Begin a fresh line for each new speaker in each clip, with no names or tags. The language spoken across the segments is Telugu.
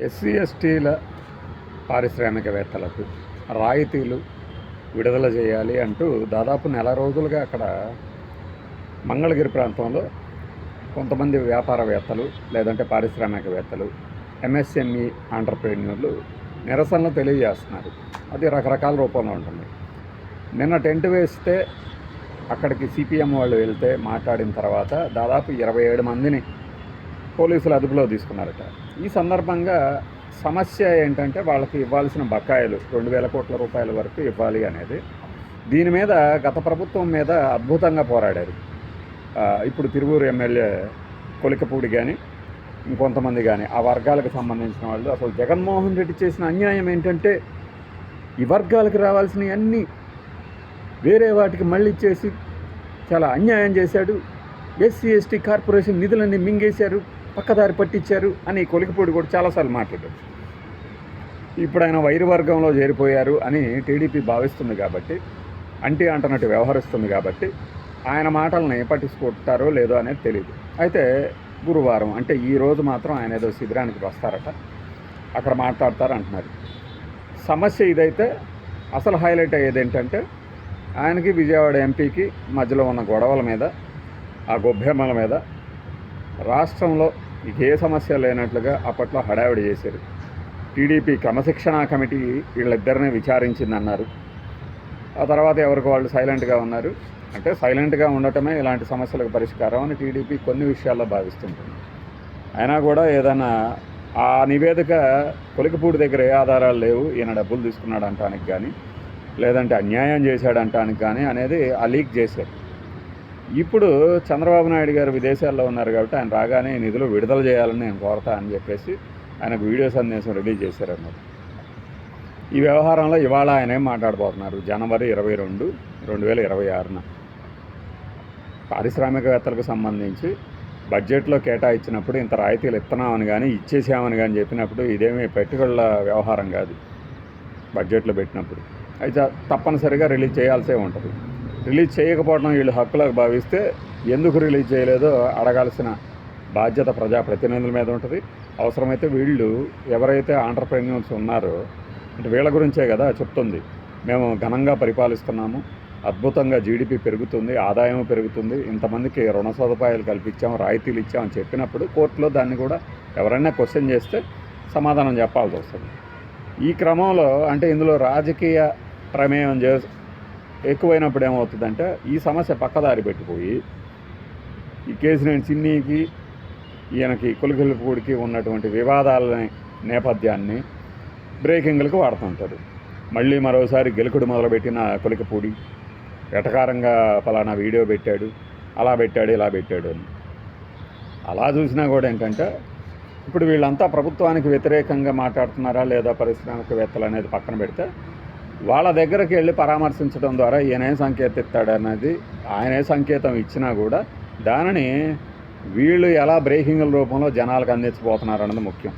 ఎస్సీ ఎస్టీల పారిశ్రామికవేత్తలకు రాయితీలు విడుదల చేయాలి అంటూ దాదాపు నెల రోజులుగా అక్కడ మంగళగిరి ప్రాంతంలో కొంతమంది వ్యాపారవేత్తలు లేదంటే పారిశ్రామికవేత్తలు ఎంఎస్ఎంఈ ఆంటర్ప్రెన్యూర్లు నిరసనలు తెలియజేస్తున్నారు. అది రకరకాల రూపంలో ఉంటుంది. నిన్న టెంట్ వేస్తే అక్కడికి సిపిఎం వాళ్ళు వెళ్తే మాట్లాడిన తర్వాత దాదాపు 27 మందిని పోలీసులు అదుపులో తీసుకున్నారట. ఈ సందర్భంగా సమస్య ఏంటంటే వాళ్ళకి ఇవ్వాల్సిన బకాయిలు 2,000 కోట్ల రూపాయల వరకు ఇవ్వాలి అనేది. దీని మీద గత ప్రభుత్వం మీద అద్భుతంగా పోరాడారు. ఇప్పుడు తిరువూరు ఎమ్మెల్యే కొలికపూడి కానీ ఇంకొంతమంది కానీ ఆ వర్గాలకు సంబంధించిన వాళ్ళు అసలు జగన్మోహన్ రెడ్డి చేసిన అన్యాయం ఏంటంటే ఈ వర్గాలకు రావాల్సినవి అన్నీ వేరే వాటికి మళ్ళీ ఇచ్చేసి చాలా అన్యాయం చేశాడు. ఎస్సీ ఎస్టీ కార్పొరేషన్ నిధులన్నీ మింగేశారు, పక్కదారి పట్టించారు అని కొలికపూడి కూడా చాలాసార్లు మాట్లాడారు. ఇప్పుడు ఆయన వైరు వర్గంలో చేరిపోయారు అని టీడీపీ భావిస్తుంది కాబట్టి, అంటనట్టు వ్యవహరిస్తుంది కాబట్టి ఆయన మాటల్ని పట్టించుకుంటారో లేదో అనేది తెలియదు. అయితే గురువారం అంటే ఈరోజు మాత్రం ఆయన ఏదో శిబిరానికి వస్తారట, అక్కడ మాట్లాడతారు అంటున్నారు. సమస్య ఇదైతే అసలు హైలైట్ అయ్యేది ఏంటంటే ఆయనకి విజయవాడ ఎంపీకి మధ్యలో ఉన్న గొడవల మీద, ఆ గొబ్బెమ్మల మీద రాష్ట్రంలో ఏ సమస్య లేనట్లుగా అప్పట్లో హడావిడి చేశారు. టీడీపీ క్రమశిక్షణా కమిటీ వీళ్ళిద్దరినీ విచారించిందన్నారు. ఆ తర్వాత ఎవరికి వాళ్ళు సైలెంట్గా ఉన్నారు. అంటే సైలెంట్గా ఉండటమే ఇలాంటి సమస్యలకు పరిష్కారం అని టీడీపీ కొన్ని విషయాల్లో భావిస్తుంటుంది. అయినా కూడా ఏదైనా ఆ నివేదిక కొలికపూడి దగ్గర ఏ ఆధారాలు లేవు, ఈయన డబ్బులు తీసుకున్నాడు అంటానికి కానీ లేదంటే అన్యాయం చేశాడు అంటానికి కానీ అనేది ఆ లీక్ చేశారు. ఇప్పుడు చంద్రబాబు నాయుడు గారు విదేశాల్లో ఉన్నారు కాబట్టి ఆయన రాగానే నిధులు విడుదల చేయాలని నేను కోరతా అని చెప్పేసి ఆయనకు వీడియో సందేశం రిలీజ్ చేశారన్నమాట. ఈ వ్యవహారంలో ఇవాళ ఆయన ఏం మాట్లాడబోతున్నారు? జనవరి 22, 2026 పారిశ్రామికవేత్తలకు సంబంధించి బడ్జెట్లో కేటాయించినప్పుడు ఇంత రాయితీలు ఇస్తున్నామని కానీ ఇచ్చేసామని కానీ చెప్పినప్పుడు ఇదేమీ పెట్టుబడుల వ్యవహారం కాదు. బడ్జెట్లో పెట్టినప్పుడు అయితే తప్పనిసరిగా రిలీజ్ చేయాల్సే ఉంటుంది. రిలీజ్ చేయకపోవడం వీళ్ళు హక్కులకు భావిస్తే ఎందుకు రిలీజ్ చేయలేదో అడగాల్సిన బాధ్యత ప్రజాప్రతినిధుల మీద ఉంటుంది. అవసరమైతే వీళ్ళు ఎవరైతే ఆంటర్ప్రెన్యూర్స్ ఉన్నారో అంటే వీళ్ళ గురించే కదా చెప్తుంది, మేము ఘనంగా పరిపాలిస్తున్నాము, అద్భుతంగా జీడిపి పెరుగుతుంది, ఆదాయం పెరుగుతుంది, ఇంతమందికి రుణ సదుపాయాలు కల్పించాము, రాయితీలు ఇచ్చామని చెప్పినప్పుడు కోర్టులో దాన్ని కూడా ఎవరైనా క్వశ్చన్ చేస్తే సమాధానం చెప్పాల్సి వస్తుంది. ఈ క్రమంలో అంటే ఇందులో రాజకీయ ప్రమేయం ఎక్కువైనప్పుడు ఏమవుతుందంటే ఈ సమస్య పక్కదారి పెట్టిపోయి ఈ కేసినేని చిన్నీకి ఈయనకి కొలికపూడికి ఉన్నటువంటి వివాదాల నేపథ్యాన్ని బ్రేకింగ్లకు వాడుతుంటారు. మళ్ళీ మరోసారి గెలుకుడు మొదలుపెట్టిన కొలికపూడి వెటకారంగా ఫలానా వీడియో పెట్టాడు, అలా పెట్టాడు, ఇలా పెట్టాడు అని. అలా చూసినా కూడా ఏంటంటే ఇప్పుడు వీళ్ళంతా ప్రభుత్వానికి వ్యతిరేకంగా మాట్లాడుతున్నారా లేదా పారిశ్రామికవేత్తలు అనేది పక్కన పెడితే వాళ్ళ దగ్గరికి వెళ్ళి పరామర్శించడం ద్వారా ఈయనే సంకేతం ఇస్తాడనేది, ఆయనే సంకేతం ఇచ్చినా కూడా దానిని వీళ్ళు ఎలా బ్రేకింగ్ల రూపంలో జనాలకు అందించబోతున్నారన్నది ముఖ్యం.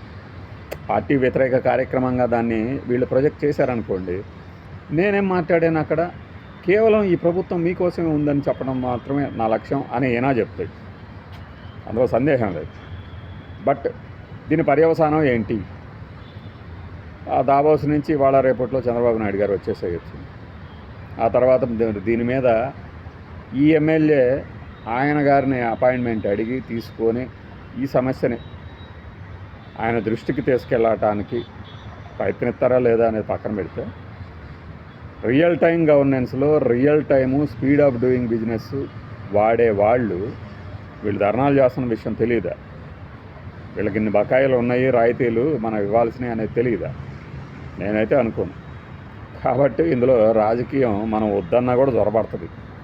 పార్టీ వ్యతిరేక కార్యక్రమంగా దాన్ని వీళ్ళు ప్రొజెక్ట్ చేశారనుకోండి, నేనేం మాట్లాడాను అక్కడ కేవలం ఈ ప్రభుత్వం మీకోసమే ఉందని చెప్పడం మాత్రమే నా లక్ష్యం అని ఏనా చెప్తాడు, అందులో సందేహం లేదు. బట్ దీని పర్యవసానం ఏంటి? ఆ దావోస్ నుంచి ఇవాళ రేపట్లో చంద్రబాబు నాయుడు గారు వచ్చేసేయచ్చు. ఆ తర్వాత దీని మీద ఈ ఎమ్మెల్యే ఆయన గారిని అపాయింట్మెంట్ అడిగి తీసుకొని ఈ సమస్యని ఆయన దృష్టికి తీసుకెళ్ళటానికి ప్రయత్నిస్తారా లేదా అనేది పక్కన పెడితే రియల్ టైం గవర్నెన్స్లో real time speed of doing business వాడే వాళ్ళు వీళ్ళు ధర్నాలు చేస్తున్న విషయం తెలియదా? వీళ్ళకి ఇన్ని బకాయిలు ఉన్నాయి, రాయితీలు మనం ఇవ్వాల్సినవి అనేది తెలియదా? నేనైతే అనుకోను. కాబట్టి ఇందులో రాజకీయం మనం వద్దన్నా కూడా దొరబడుతుంది.